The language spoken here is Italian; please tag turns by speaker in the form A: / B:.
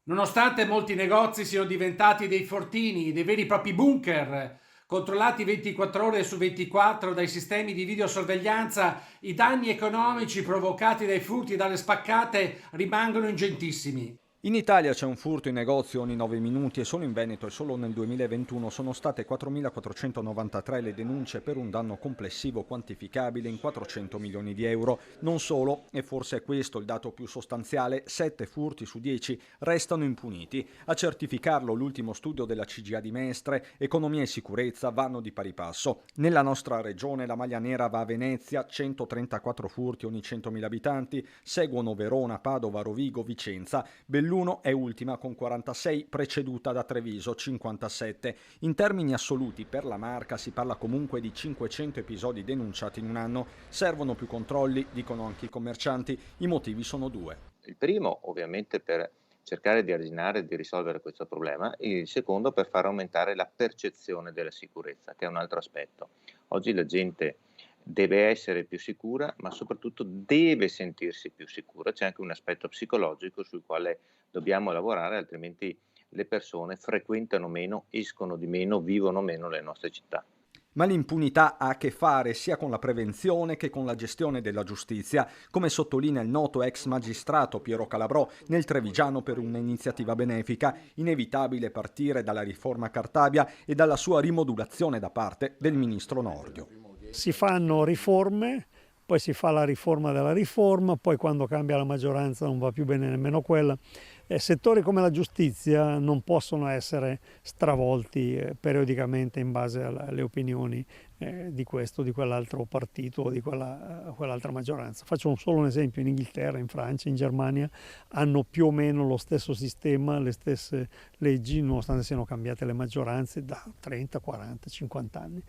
A: Nonostante molti negozi siano diventati dei fortini, dei veri e propri bunker, controllati 24 ore su 24 dai sistemi di videosorveglianza, i danni economici provocati dai furti e dalle spaccate rimangono ingentissimi.
B: In Italia c'è un furto in negozio ogni 9 minuti e solo in Veneto e solo nel 2021 sono state 4.493 le denunce per un danno complessivo quantificabile in 400 milioni di euro. Non solo, e forse è questo il dato più sostanziale, 7 furti su 10 restano impuniti. A certificarlo l'ultimo studio della CGA di Mestre, economia e sicurezza vanno di pari passo. Nella nostra regione la maglia nera va a Venezia, 134 furti ogni 100.000 abitanti, seguono Verona, Padova, Rovigo, Vicenza, Belluno è ultima con 46, preceduta da Treviso 57. In termini assoluti per la Marca si parla comunque di 500 episodi denunciati in un anno. Servono più controlli, dicono anche i commercianti. I motivi sono due.
C: Il primo ovviamente per cercare di arginare e di risolvere questo problema, il secondo per far aumentare la percezione della sicurezza, che è un altro aspetto. Oggi la gente deve essere più sicura, ma soprattutto deve sentirsi più sicura. C'è anche un aspetto psicologico sul quale dobbiamo lavorare, altrimenti le persone frequentano meno, escono di meno, vivono meno le nostre città.
B: Ma l'impunità ha a che fare sia con la prevenzione che con la gestione della giustizia, come sottolinea il noto ex magistrato Piero Calabrò nel Trevigiano per un'iniziativa benefica, inevitabile partire dalla riforma Cartabia e dalla sua rimodulazione da parte del ministro Nordio.
D: Si fanno riforme, poi si fa la riforma della riforma, poi quando cambia la maggioranza non va più bene nemmeno quella. Settori come la giustizia non possono essere stravolti periodicamente in base alle opinioni di questo o di quell'altro partito o di quell'altra maggioranza. Faccio solo un esempio: in Inghilterra, in Francia, in Germania hanno più o meno lo stesso sistema, le stesse leggi, nonostante siano cambiate le maggioranze da 30, 40, 50 anni.